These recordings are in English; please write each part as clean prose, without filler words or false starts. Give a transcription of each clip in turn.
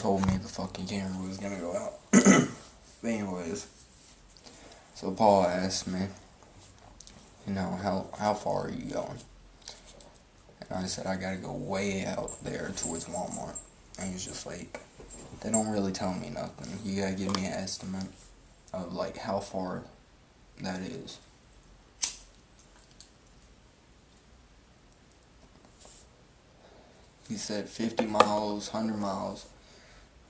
told me the fucking camera was gonna go out. But anyways, so Paul asked me, how far are you going? And I said, I gotta go way out there towards Walmart. And he's just like, they don't really tell me nothing. You gotta give me an estimate of, like, how far that is. He said 50 miles, 100 miles.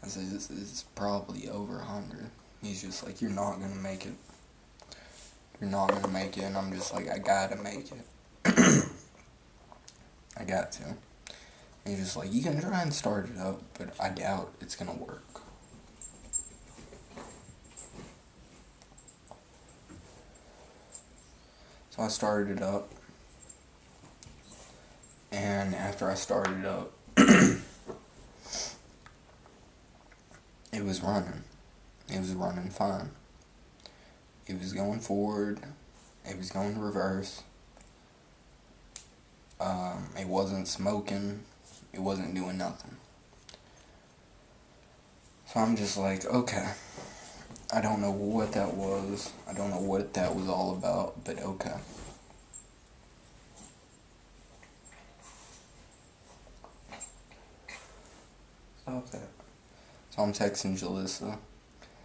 I said, this is probably over 100. He's just like, you're not gonna make it. You're not gonna make it. And I'm just like, I gotta make it. I got to. And he's just like, you can try and start it up, but I doubt it's gonna work. So I started it up. And after I started it up, it was running. It was running fine. It was going forward. It was going reverse. It wasn't smoking. It wasn't doing nothing. So I'm just like, okay. I don't know what that was. I don't know what that was all about, but okay. Stop that. So I'm texting Jalissa,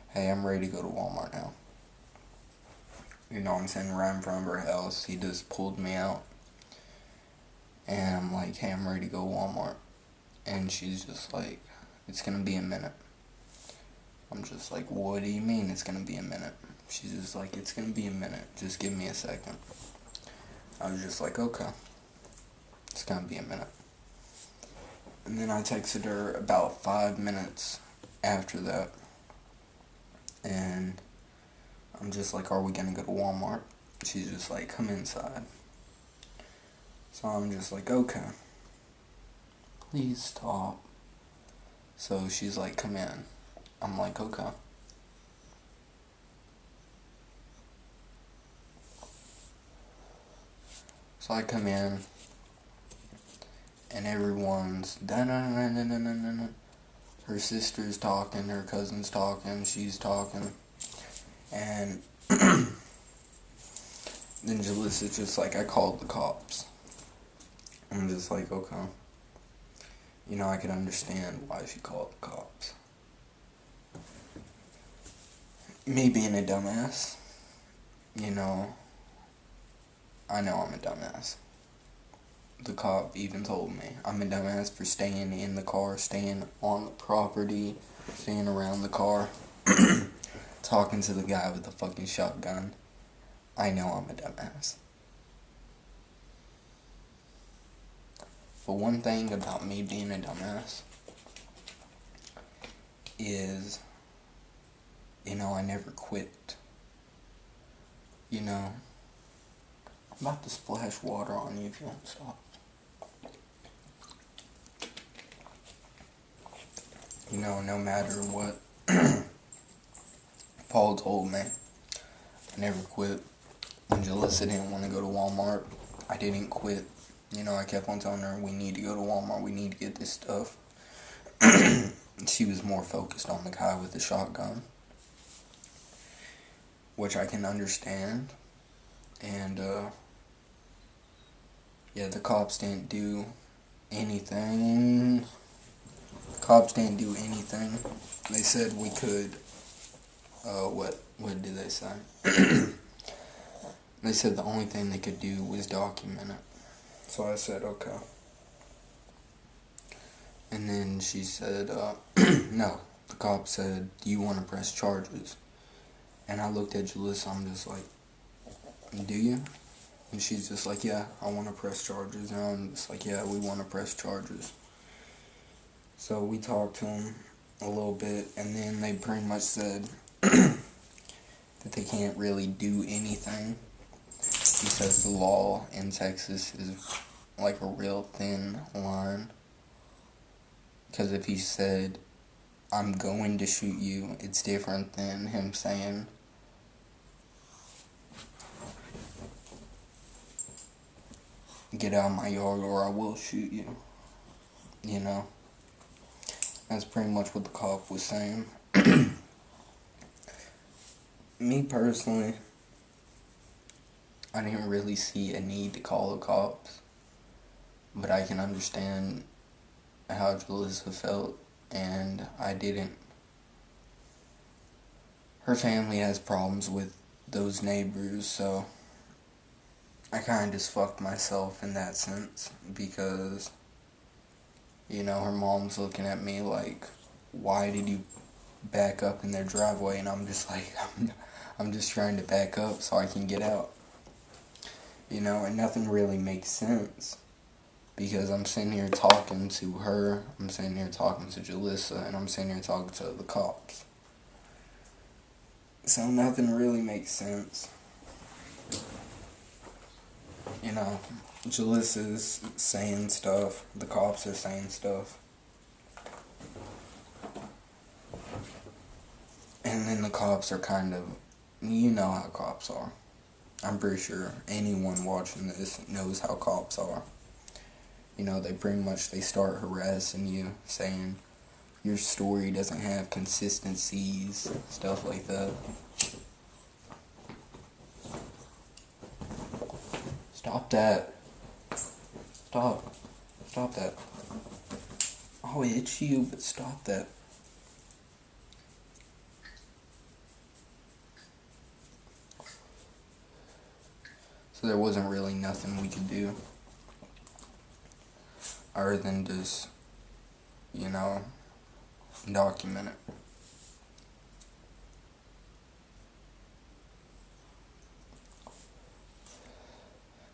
hey, I'm ready to go to Walmart now. I'm sitting right in front of her house. He just pulled me out. And I'm like, hey, I'm ready to go to Walmart. And she's just like, it's gonna be a minute. I'm just like, what do you mean it's gonna be a minute? She's just like, it's gonna be a minute. Just give me a second. I was just like, okay. It's gonna be a minute. And then I texted her about 5 minutes after that. And I'm just like, are we gonna go to Walmart? She's just like, come inside. So I'm just like, okay. Please stop. So she's like, come in. I'm like, okay. So I come in. And everyone's da-na-na-na-na-na-na. Her sister's talking, her cousin's talking, she's talking. And then Jalissa's just like, I called the cops. I'm just like, okay. I can understand why she called the cops. Me being a dumbass, I know I'm a dumbass. The cop even told me I'm a dumbass for staying in the car, staying on the property, staying around the car, talking to the guy with the fucking shotgun. I know I'm a dumbass. But one thing about me being a dumbass is, I never quit. I'm about to splash water on you if you don't stop. No matter what Paul told me, I never quit. When Jalissa didn't want to go to Walmart, I didn't quit. I kept on telling her, we need to go to Walmart, we need to get this stuff. She was more focused on the guy with the shotgun, which I can understand. And, the cops didn't do anything. They said we could, what did they say? They said the only thing they could do was document it. So I said, okay. And then she said, no. The cop said, do you want to press charges? And I looked at Jalissa, I'm just like, do you? And she's just like, yeah, I want to press charges. And I'm just like, yeah, we want to press charges. So we talked to them a little bit, and then they pretty much said that they can't really do anything because the law in Texas is like a real thin line. Because if he said, I'm going to shoot you, it's different than him saying, get out of my yard or I will shoot you. That's pretty much what the cop was saying. Me personally, I didn't really see a need to call the cops, but I can understand how Jalissa felt, and I didn't. Her family has problems with those neighbors, so I kind of just fucked myself in that sense, because, her mom's looking at me like, why did you back up in their driveway? And I'm just like, I'm just trying to back up so I can get out. And nothing really makes sense, because I'm sitting here talking to her, I'm sitting here talking to Jalissa, and I'm sitting here talking to the cops. So nothing really makes sense. Jalissa's saying stuff, the cops are saying stuff. And then the cops are kind of, you know how cops are. I'm pretty sure anyone watching this knows how cops are. They start harassing you, saying your story doesn't have consistencies, stuff like that. Stop that. Stop that. I'll hit you, but stop that. So there wasn't really nothing we could do other than just, document it.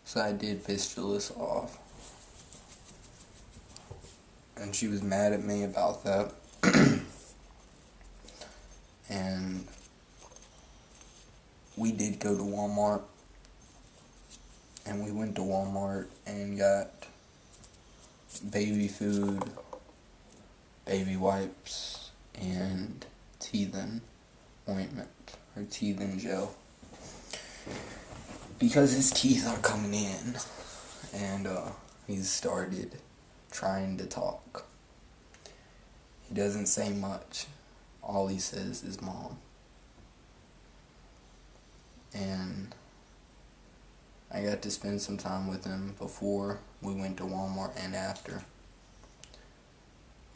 So I did piss Jalissa off. And she was mad at me about that. And we did go to Walmart. And we went to Walmart and got baby food, baby wipes, and teething ointment, or teething gel. Because his teeth are coming in, and he's started trying to talk. He doesn't say much. All he says is mom. And I got to spend some time with him before we went to Walmart and after.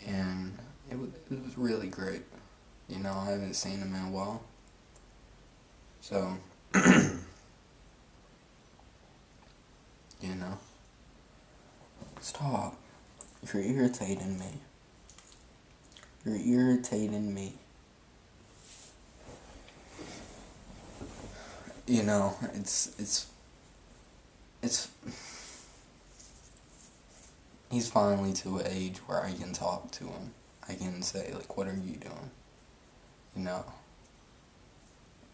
And it was really great. I haven't seen him in a while. So, stop. You're irritating me. You're irritating me. It's he's finally to an age where I can talk to him. I can say, like, what are you doing?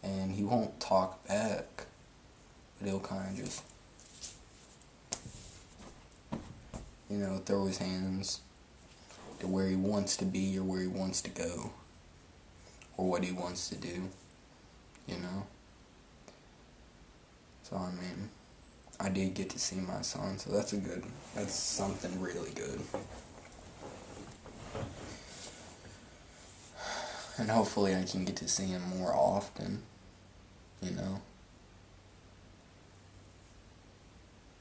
And he won't talk back, but he'll kind of just, throw his hands to where he wants to be or where he wants to go, or what he wants to do, So, I did get to see my son, so that's something really good. And hopefully I can get to see him more often,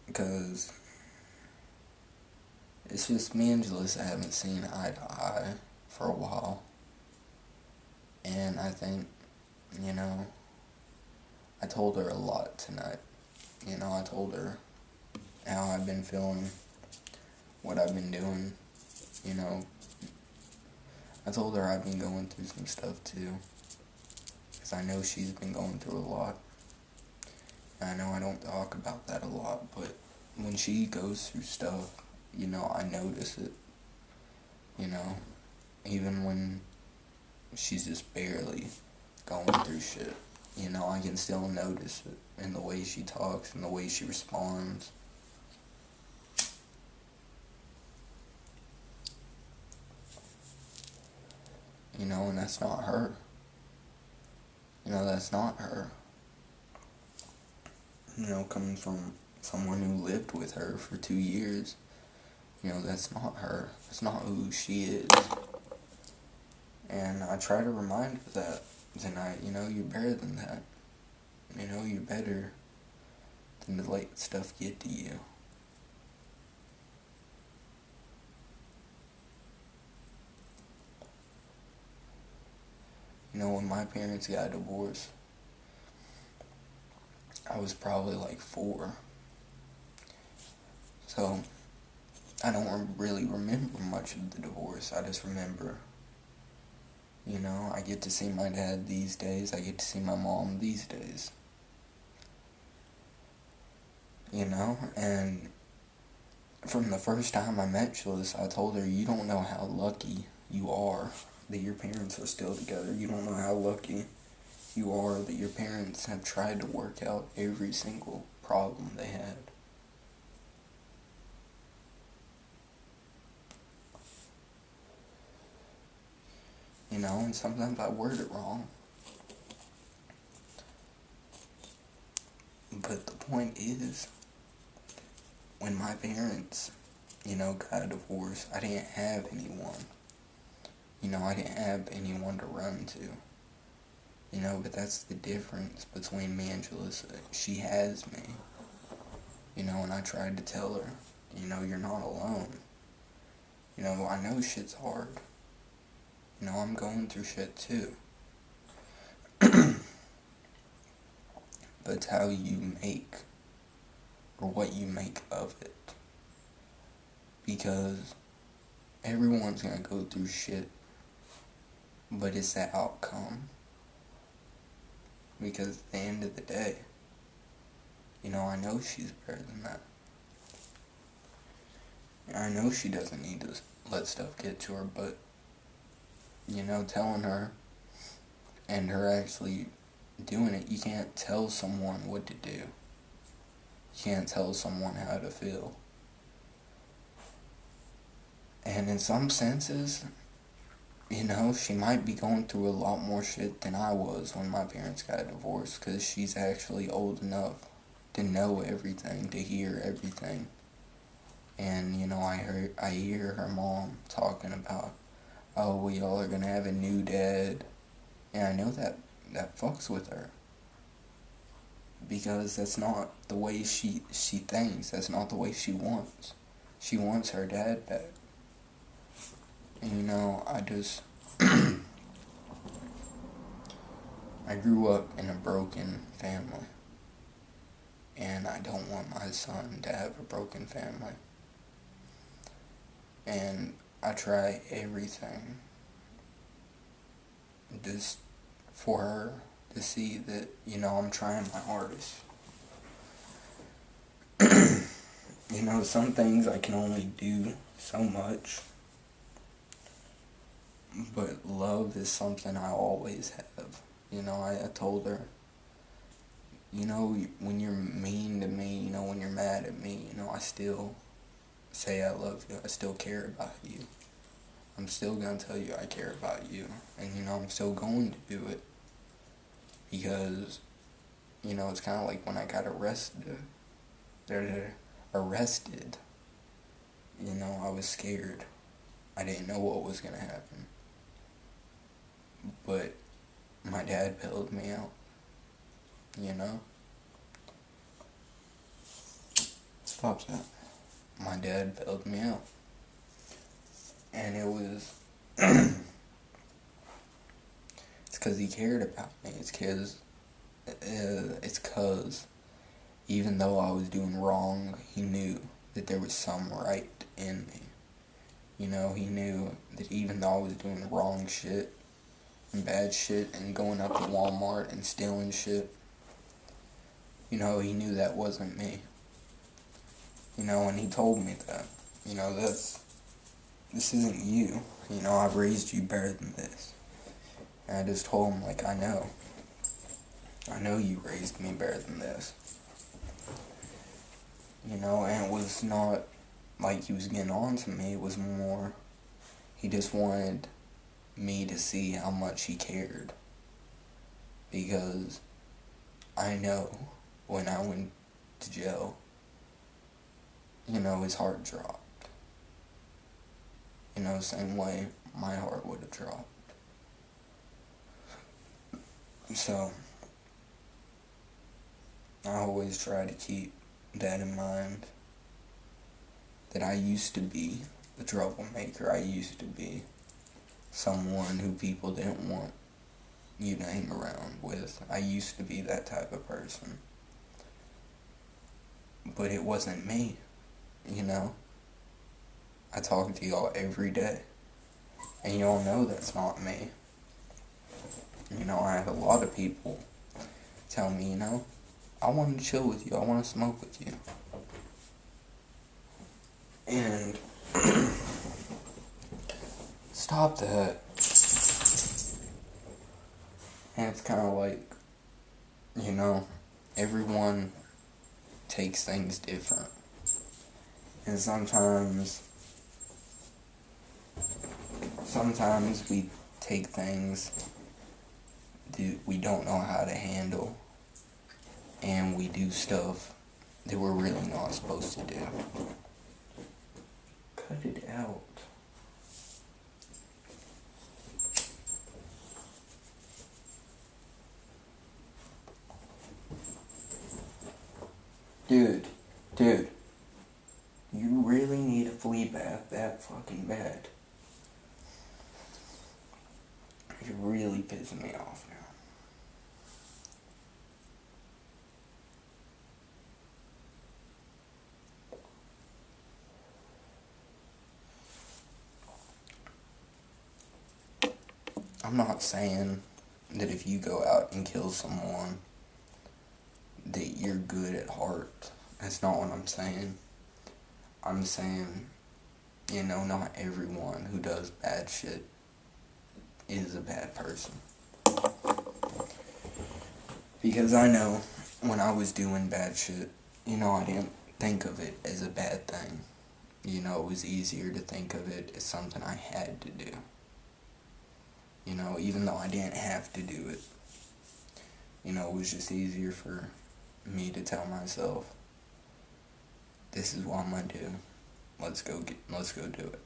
Because it's just me and Jalissa haven't seen eye to eye for a while. And I think, I told her a lot tonight. I told her how I've been feeling, what I've been doing, I told her I've been going through some stuff too, because I know she's been going through a lot. I know I don't talk about that a lot, but when she goes through stuff, I notice it, even when she's just barely going through shit, I can still notice it in the way she talks and the way she responds. And that's not her. That's not her. Coming from someone who lived with her for 2 years, that's not her. That's not who she is. And I try to remind her that tonight, you're better than that. You're better than to let stuff get to you. When my parents got divorced, I was probably like 4. So, I don't really remember much of the divorce. I just remember, I get to see my dad these days. I get to see my mom these days. And from the first time I met Jules, I told her, you don't know how lucky you are that your parents are still together. You don't know how lucky you are that your parents have tried to work out every single problem they had. And sometimes I word it wrong. But the point is, when my parents, got a divorce, I didn't have anyone. I didn't have anyone to run to. But that's the difference between me and Jalissa. She has me. And I tried to tell her, you're not alone. I know shit's hard. I'm going through shit too. But it's how you make, or what you make of it. Because everyone's gonna go through shit, but it's the outcome. Because at the end of the day, I know she's better than that. I know she doesn't need to let stuff get to her, but, telling her and her actually doing it, you can't tell someone what to do. You can't tell someone how to feel. And in some senses, she might be going through a lot more shit than I was when my parents got divorced, because she's actually old enough to know everything, to hear everything. And, I hear her mom talking about, oh, we all are gonna have a new dad. And I know that fucks with her. Because that's not the way she thinks. That's not the way she wants. She wants her dad back. And, I just... I grew up in a broken family. And I don't want my son to have a broken family. And I try everything just for her to see that, I'm trying my hardest. Some things I can only do so much. But love is something I always have. I told her, when you're mean to me, when you're mad at me, I still say I love you. I still care about you. I'm still gonna tell you I care about you. And, I'm still going to do it. Because, it's kind of like when I got arrested. I was scared. I didn't know what was gonna happen. But my dad bailed me out. Stop that. My dad bailed me out. And it was... it's because he cared about me. It's because even though I was doing wrong, he knew that there was some right in me. He knew that even though I was doing wrong shit and bad shit and going up to Walmart and stealing shit, he knew that wasn't me. And he told me that, this isn't you. I've raised you better than this. And I just told him, I know you raised me better than this. And it was not like he was getting on to me. It was more, he just wanted me to see how much he cared. Because I know when I went to jail, his heart dropped. Same way my heart would have dropped. So, I always try to keep that in mind, that I used to be a troublemaker. I used to be someone who people didn't want you to hang around with. I used to be that type of person. But it wasn't me, you know? I talk to y'all every day. And y'all know that's not me. You know, I have a lot of people tell me, you know, I want to chill with you. I want to smoke with you. And stop that. And it's kind of like, you know, everyone takes things different. And sometimes we take things that we don't know how to handle, and we do stuff that we're really not supposed to do. Cut it out. Dude, you really need a flea bath that fucking bad. You're really pissing me off now. I'm not saying that if you go out and kill someone that you're good at heart. That's not what I'm saying. I'm saying, you know, not everyone who does bad shit is a bad person. Because I know when I was doing bad shit, you know, I didn't think of it as a bad thing. You know, it was easier to think of it as something I had to do. You know, even though I didn't have to do it. You know, it was just easier for me to tell myself, this is what I'm gonna do. Let's go do it.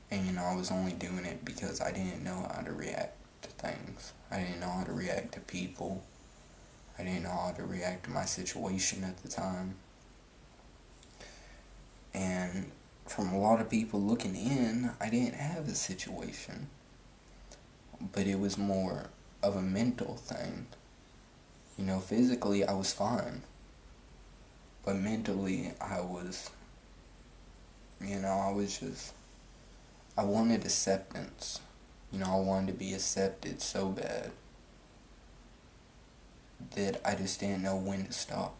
And you know, I was only doing it because I didn't know how to react to things. I didn't know how to react to people. I didn't know how to react to my situation at the time. And from a lot of people looking in, I didn't have a situation. But it was more of a mental thing. You know, physically I was fine. But mentally I was, you know, I wanted acceptance. You know, I wanted to be accepted so bad that I just didn't know when to stop.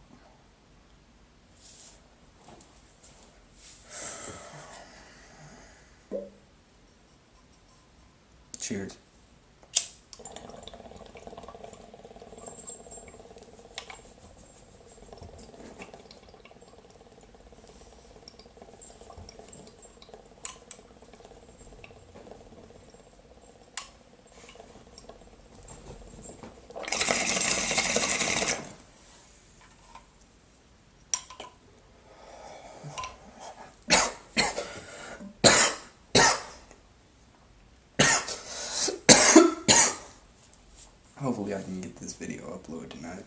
Cheers. Hopefully I can get this video uploaded tonight.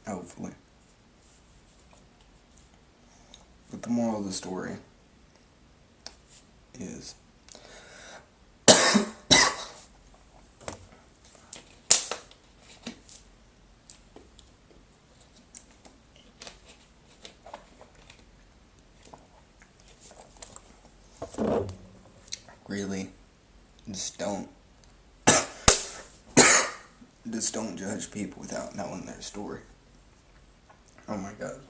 Hopefully. But the moral of the story is really just don't judge people without knowing their story. Oh my god.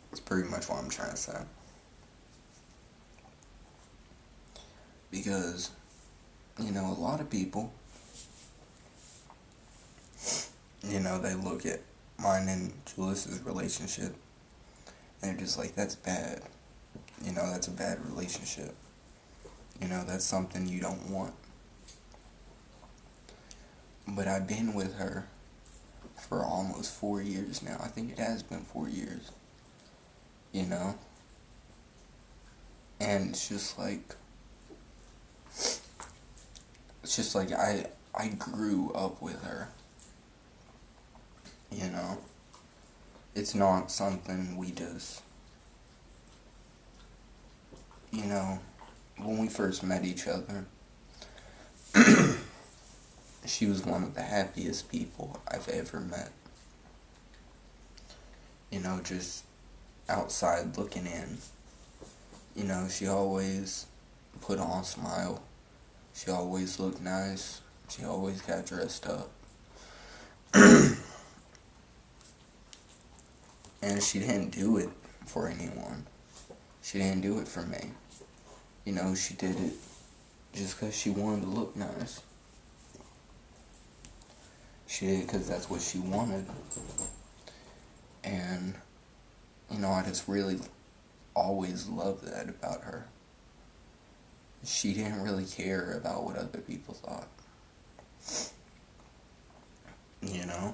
That's pretty much what I'm trying to say. Because, you know, a lot of people, you know, they look at mine and Julis's relationship and they're just like, that's bad. You know, that's a bad relationship. You know, that's something you don't want. But I've been with her for almost 4 years now. I think it has been 4 years, you know? And it's just like I grew up with her, you know? It's not something we just, you know, when we first met each other, she was one of the happiest people I've ever met. You know, just outside looking in. You know, she always put on a smile. She always looked nice. She always got dressed up. And she didn't do it for anyone. She didn't do it for me. You know, she did it just because she wanted to look nice. She did it because that's what she wanted. And, you know, I just really always loved that about her. She didn't really care about what other people thought. You know?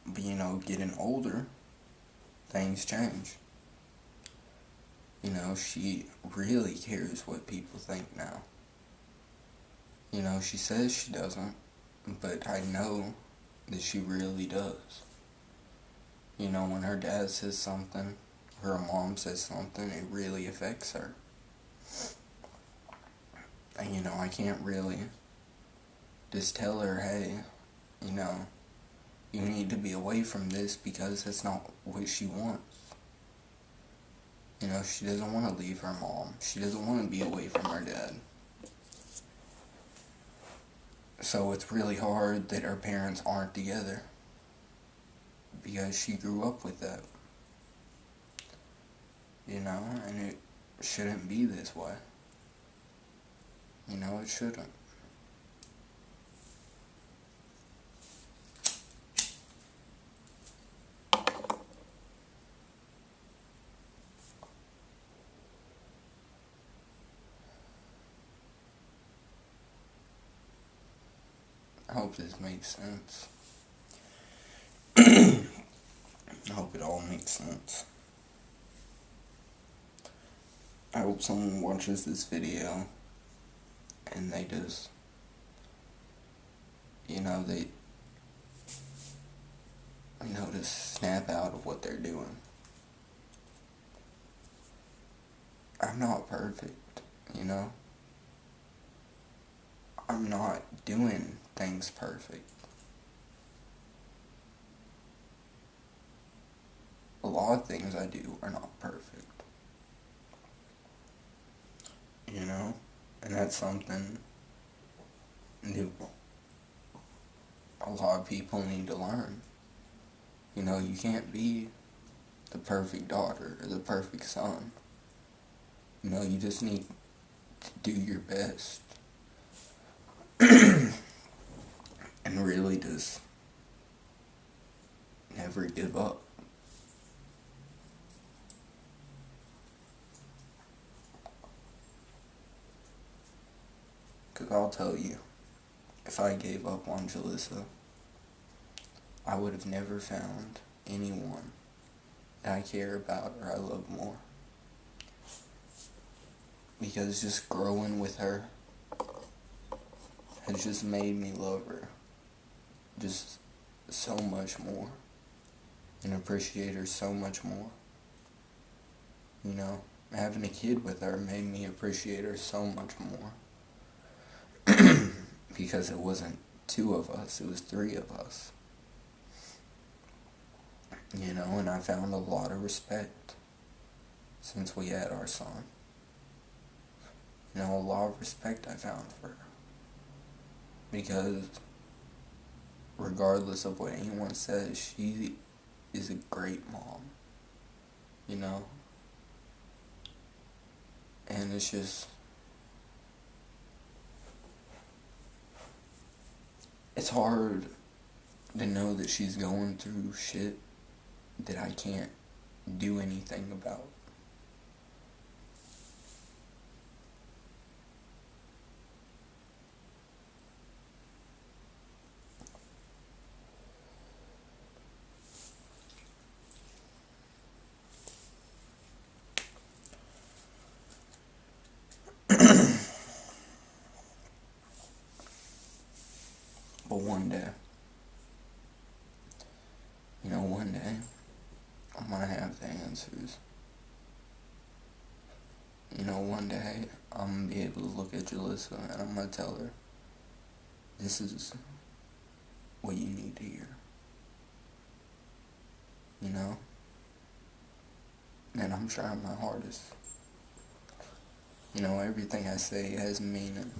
But, you know, getting older, things change. You know, she really cares what people think now. You know, she says she doesn't, but I know that she really does. You know, when her dad says something, her mom says something, it really affects her. And, you know, I can't really just tell her, hey, you know, you need to be away from this because that's not what she wants. You know, she doesn't want to leave her mom. She doesn't want to be away from her dad. So it's really hard that her parents aren't together. Because she grew up with that. You know, and it shouldn't be this way. You know, it shouldn't. I hope this makes sense. I hope it all makes sense. I hope someone watches this video and they just, you know, just snap out of what they're doing. I'm not perfect, you know? I'm not doing things perfect. A lot of things I do are not perfect. You know? And that's something that a lot of people need to learn. You know, you can't be the perfect daughter or the perfect son. You know, you just need to do your best. And really just never give up. Because I'll tell you, if I gave up on Jalissa, I would have never found anyone that I care about or I love more. Because just growing with her has just made me love her just so much more and appreciate her so much more. You know, having a kid with her made me appreciate her so much more. Because it wasn't 2 of us, it was 3 of us. You know, and I found a lot of respect since we had our son. You know, a lot of respect I found for her. Because regardless of what anyone says, she is a great mom. You know? And it's just, it's hard to know that she's going through shit that I can't do anything about. day, one day, I'm gonna have the answers. One day, I'm gonna be able to look at Jalissa and I'm gonna tell her, this is what you need to hear. And I'm trying my hardest. Everything I say has meaning.